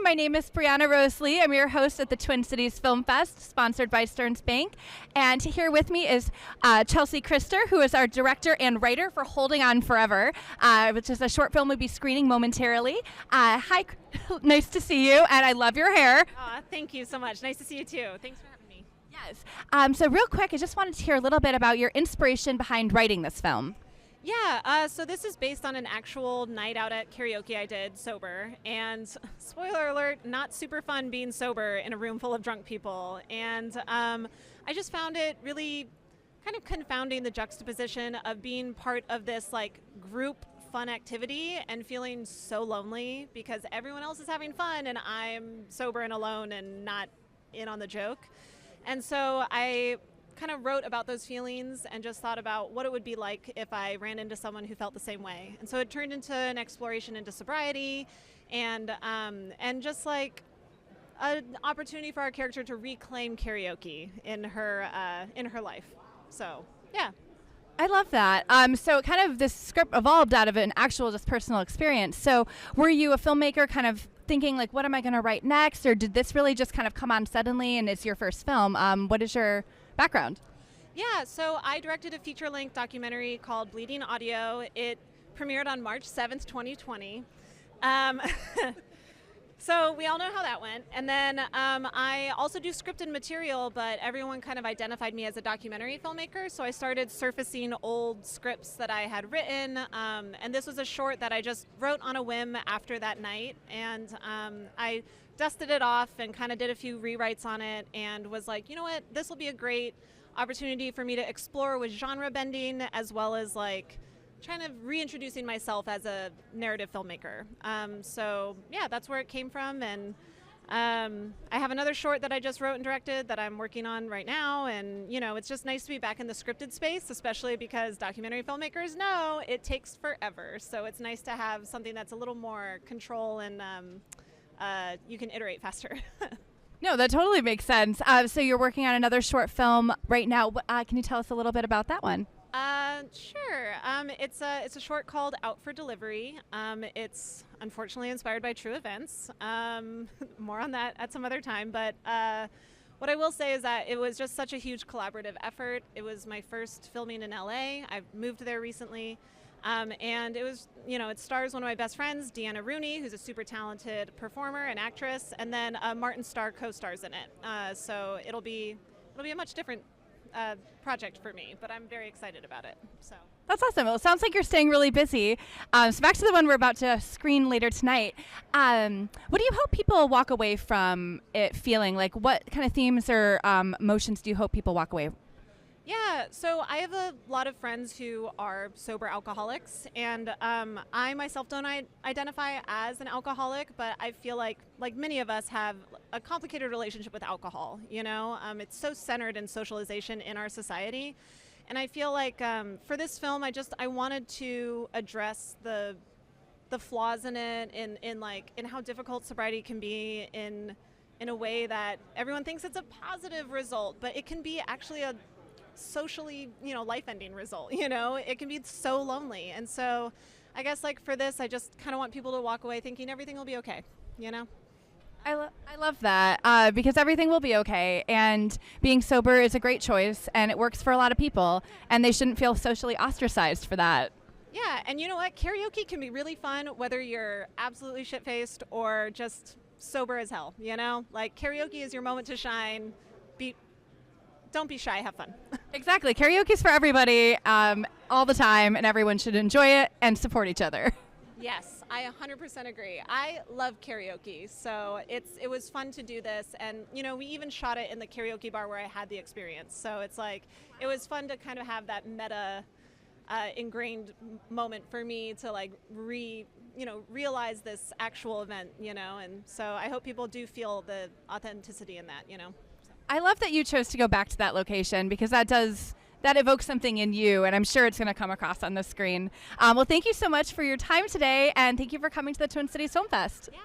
My name is Brianna Rose Lee. I'm your host at the Twin Cities Film Fest, sponsored by Stearns Bank. And here with me is Chelsea Christer, who is our director and writer for Holding On Forever, which is a short film we'll be screening momentarily. Hi, nice to see you, and I love your hair. Thank you so much. Nice to see you too. Thanks for having me. Yes. So real quick, I just wanted to hear a little bit about your inspiration behind writing this film. Yeah, so this is based on an actual night out at karaoke I did sober. And spoiler alert, not super fun being sober in a room full of drunk people. And I just found it really kind of confounding, the juxtaposition of being part of this like group fun activity and feeling so lonely because everyone else is having fun and I'm sober and alone and not in on the joke. And so I kind of wrote about those feelings and just thought about what it would be like if I ran into someone who felt the same way. And so it turned into an exploration into sobriety and just like an opportunity for our character to reclaim karaoke in her life. So yeah. I love that. So kind of this script evolved out of an actual just personal experience. So were you a filmmaker kind of thinking like, what am I going to write next? Or did this really just kind of come on suddenly and it's your first film? What is your background? Yeah, so I directed a feature-length documentary called Bleeding Audio. It premiered on March 7th, 2020. So we all know how that went. And then I also do scripted material, but everyone kind of identified me as a documentary filmmaker. So I started surfacing old scripts that I had written. And this was a short that I just wrote on a whim after that night. And I dusted it off and kind of did a few rewrites on it and was like, you know what, this will be a great opportunity for me to explore with genre bending as well as like trying to reintroducing myself as a narrative filmmaker. So yeah, that's where it came from. And I have another short that I just wrote and directed that I'm working on right now. And you know, it's just nice to be back in the scripted space, especially because documentary filmmakers know it takes forever. So it's nice to have something that's a little more control and you can iterate faster. No, that totally makes sense. So you're working on another short film right now. Can you tell us a little bit about that one? Sure. It's a short called Out for Delivery. It's unfortunately inspired by true events. More on that at some other time. But what I will say is that it was just such a huge collaborative effort. It was my first filming in LA. I've moved there recently. And it was, you know, it stars one of my best friends, Deanna Rooney, who's a super talented performer and actress, and then Martin Starr co-stars in it. So it'll be a much different project for me, but I'm very excited about it. So that's awesome. Well, it sounds like you're staying really busy. So back to the one we're about to screen later tonight. What do you hope people walk away from it feeling? Like, what kind of themes or emotions do you hope people walk away? Yeah, so I have a lot of friends who are sober alcoholics, and I myself don't identify as an alcoholic, but I feel like many of us have a complicated relationship with alcohol, you know? It's so centered in socialization in our society, and I feel like for this film, I wanted to address the flaws in it, in how difficult sobriety can be in a way that everyone thinks it's a positive result, but it can be actually a socially, you know, life-ending result. You know, it can be so lonely. And so I guess like for this, I just kind of want people to walk away thinking everything will be okay, you know? I love that because everything will be okay, and being sober is a great choice, and it works for a lot of people, and they shouldn't feel socially ostracized for that. Yeah, and you know what? Karaoke can be really fun whether you're absolutely shit-faced or just sober as hell, you know? Like, karaoke is your moment to shine. Don't be shy, have fun. Exactly. Karaoke is for everybody all the time, and everyone should enjoy it and support each other. Yes, I 100% agree. I love karaoke, so it was fun to do this, and you know, we even shot it in the karaoke bar where I had the experience. So it's like it was fun to kind of have that meta ingrained moment for me to like realize this actual event, you know, and so I hope people do feel the authenticity in that, you know. I love that you chose to go back to that location because that evokes something in you, and I'm sure it's going to come across on the screen. Well, thank you so much for your time today, and thank you for coming to the Twin Cities Film Fest. Yeah.